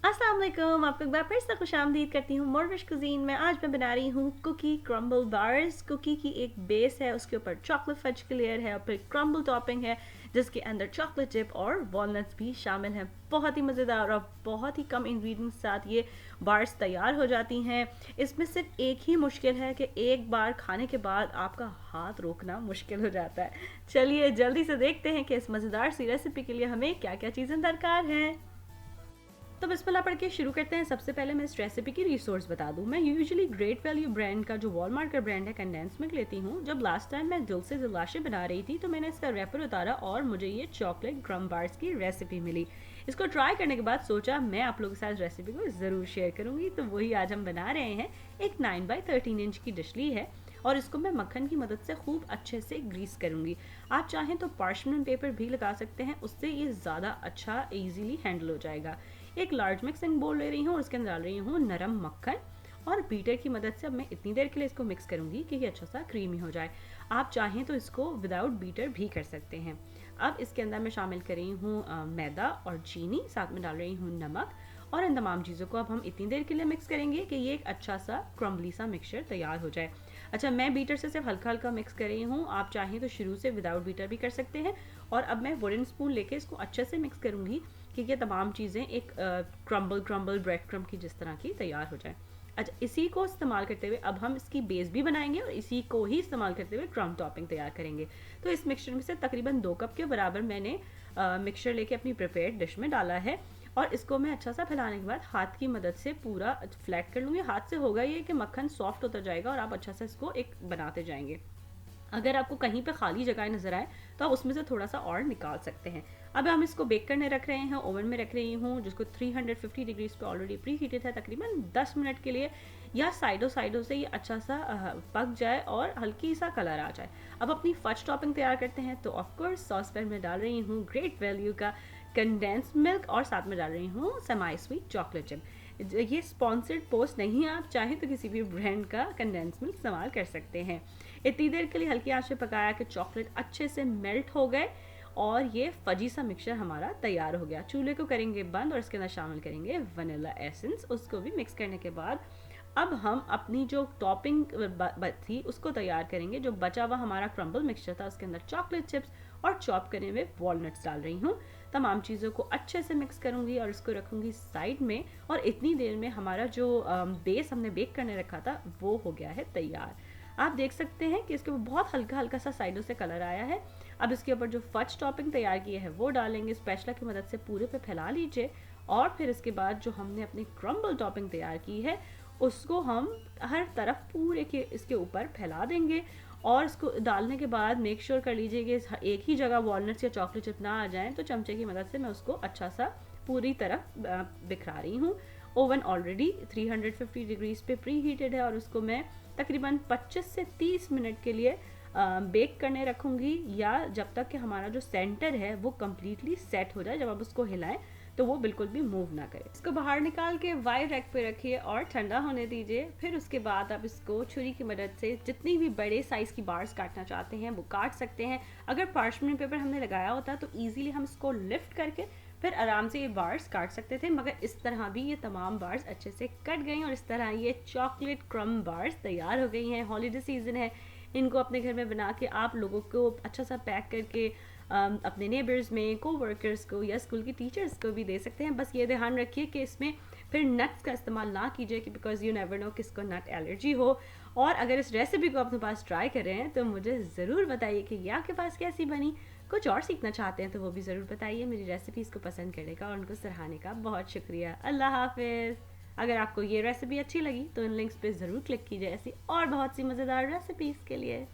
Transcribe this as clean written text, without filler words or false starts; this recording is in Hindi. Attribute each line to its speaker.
Speaker 1: अस्सलाम वालेकुम, आपको एक बार फिर से खुशामदीद करती हूँ morEwish कुजीन में। आज मैं बना रही हूँ कुकी क्रम्बल बार्स। कुकी की एक बेस है, उसके ऊपर चॉकलेट फज की लेयर है और फिर क्रम्बल टॉपिंग है जिसके अंदर चॉकलेट चिप और वॉलनट्स भी शामिल हैं। बहुत ही मज़ेदार और बहुत ही कम इंग्रेडिएंट्स के साथ ये बार्स तैयार हो जाती हैं। इसमें सिर्फ एक ही मुश्किल है कि एक बार खाने के बाद आपका हाथ रोकना मुश्किल हो जाता है। चलिए जल्दी से देखते हैं कि इस मज़ेदार सी रेसिपी के लिए हमें क्या क्या चीज़ें दरकार हैं। तो बिस्मिल्लाह पढ़ के शुरू करते हैं। सबसे पहले मैं इस रेसिपी की रिसोर्स बता दूं। मैं यूजुअली ग्रेट वैल्यू ब्रांड का जो वॉलमार्ट का ब्रांड है कंडेंस मिल्क लेती हूँ। जब लास्ट टाइम मैं दिल से दिलाशे बना रही थी तो मैंने इसका रैपर उतारा और मुझे ये चॉकलेट क्रम्ब बार्स की रेसिपी मिली। इसको ट्राई करने के बाद सोचा मैं आप लोगों के साथ रेसिपी को ज़रूर शेयर करूँगी, तो वही आज हम बना रहे हैं। एक 9x13 इंच की डिश ली है और इसको मैं मक्खन की मदद से खूब अच्छे से ग्रीस करूँगी। आप चाहें तो पार्चमेंट पेपर भी लगा सकते हैं, उससे ये ज़्यादा अच्छा ईजीली हैंडल हो जाएगा। एक लार्ज मिक्सिंग बोल ले रही हूँ और उसके अंदर डाल रही हूँ नरम मक्खन और बीटर की मदद से अब मैं इतनी देर के लिए इसको मिक्स करूँगी कि ये अच्छा सा क्रीमी हो जाए। आप चाहें तो इसको विदाउट बीटर भी कर सकते हैं। अब इसके अंदर मैं शामिल कर रही हूँ मैदा और चीनी, साथ में डाल रही हूँ नमक और इन तमाम चीज़ों को अब हम इतनी देर के लिए मिक्स करेंगे कि ये एक अच्छा सा क्रम्बली सा मिक्सचर तैयार हो जाए। अच्छा, मैं बीटर से सिर्फ हल्का हल्का मिक्स कर रही हूँ, आप चाहें तो शुरू से विदाउट बीटर भी कर सकते हैं। और अब मैं वुडन स्पून लेके इसको अच्छे से मिक्स करूँगी कि ये तमाम चीज़ें एक क्रम्बल ब्रेड क्रम्ब की जिस तरह की तैयार हो जाए। अच्छा, इसी को इस्तेमाल करते हुए अब हम इसकी बेस भी बनाएंगे और इसी को ही इस्तेमाल करते हुए क्रम्ब टॉपिंग तैयार करेंगे। तो इस मिक्सचर में से तकरीबन 2 कप के बराबर मैंने मिक्सचर लेके अपनी प्रिपेयर्ड डिश में डाला है और इसको मैं अच्छा सा फैलाने के बाद हाथ की मदद से पूरा फ्लैट कर लूँगी। हाथ से होगा ये कि मक्खन सॉफ्ट होता जाएगा और आप अच्छा सा इसको एक बनाते जाएंगे। अगर आपको कहीं पे खाली जगह नज़र आए तो आप उसमें से थोड़ा सा और निकाल सकते हैं। अब हम इसको बेक करने रख रहे हैं। ओवन में रख रही हूँ जिसको 350 डिग्रीज पे ऑलरेडी प्री हीटेड है, तकरीबन 10 मिनट के लिए, या साइडों से ये अच्छा सा पक जाए और हल्की सा कलर आ जाए। अब अपनी फज टॉपिंग तैयार करते हैं। तो ऑफकोर्स सॉस पैन में डाल रही हूँ ग्रेट वैल्यू का कंडेंस मिल्क और साथ में डाल रही हूँ सेमी स्वीट चॉकलेट चिप। ये स्पॉन्सर्ड पोस्ट नहीं है, आप चाहें तो किसी भी ब्रांड का कंडेंस मिल्क इस्तेमाल कर सकते हैं। इतनी देर के लिए हल्की आंच पे पकाया कि चॉकलेट अच्छे से मेल्ट हो गए और ये फजी सा मिक्सचर हमारा तैयार हो गया। चूल्हे को करेंगे बंद और इसके अंदर शामिल करेंगे वनीला एसेंस। उसको भी मिक्स करने के बाद अब हम अपनी जो टॉपिंग थी उसको तैयार करेंगे। जो बचा हुआ हमारा क्रम्बल मिक्सचर था उसके अंदर चॉकलेट चिप्स और चॉप करे हुए वॉलनट्स डाल रही हूँ। तमाम चीज़ों को अच्छे से मिक्स करूँगी और इसको रखूँगी साइड में। और इतनी देर में हमारा जो बेस हमने बेक करने रखा था वो हो गया है तैयार। आप देख सकते हैं कि इसके ऊपर बहुत हल्का हल्का सा साइडों से कलर आया है। अब इसके ऊपर जो फज टॉपिंग तैयार की है वो डालेंगे। स्पैचुला की मदद से पूरे पे फैला लीजिए और फिर इसके बाद जो हमने अपनी क्रम्बल टॉपिंग तैयार की है उसको हम हर तरफ पूरे के इसके ऊपर फैला देंगे। और इसको डालने के बाद मेक श्योर कर लीजिए कि एक ही जगह वॉलनट्स या चॉकलेट चिप ना आ जाएं। तो चमचे की मदद से मैं उसको अच्छा सा पूरी तरफ बिखरा रही हूँ। ओवन ऑलरेडी 350 डिग्रीज पे प्री हीटेड है और उसको मैं तकरीबन 25 से 30 मिनट के लिए बेक करने रखूँगी, या जब तक कि हमारा जो सेंटर है वो कम्प्लीटली सेट हो जाए। जब आप उसको हिलाएं तो वो बिल्कुल भी मूव ना करे। इसको बाहर निकाल के वाइड रैक पे रखिए और ठंडा होने दीजिए। फिर उसके बाद आप इसको छुरी की मदद से जितनी भी बड़े साइज़ की बार्स काटना चाहते हैं वो काट सकते हैं। अगर पार्चमेंट पेपर हमने लगाया होता तो ईजिली हम इसको लिफ्ट करके फिर आराम से ये बार्स काट सकते थे, मगर इस तरह भी ये तमाम बार्स अच्छे से कट गई और इस तरह ये चॉकलेट क्रम्ब बार्स तैयार हो गई हैं। हॉलीडे सीज़न है, इनको अपने घर में बना के आप लोगों को अच्छा सा पैक करके अपने नेबर्स में, कोवर्कर्स को या स्कूल की टीचर्स को भी दे सकते हैं। बस ये ध्यान रखिए कि इसमें फिर नट्स का इस्तेमाल ना कीजिए कि बिकॉज यू नेवर नो किसको नट एलर्जी हो। और अगर इस रेसिपी को अपने पास ट्राई कर रहे हैं तो मुझे ज़रूर बताइए कि ये आपके पास कैसी बनी। कुछ और सीखना चाहते हैं तो वो भी ज़रूर बताइए। मेरी रेसिपीज़ को पसंद करने का और उनको सराहने का बहुत शुक्रिया। अल्लाह हाफिज़। अगर आपको ये रेसिपी अच्छी लगी तो इन लिंक्स पे ज़रूर क्लिक कीजिए ऐसी और बहुत सी मज़ेदार रेसिपीज़ के लिए।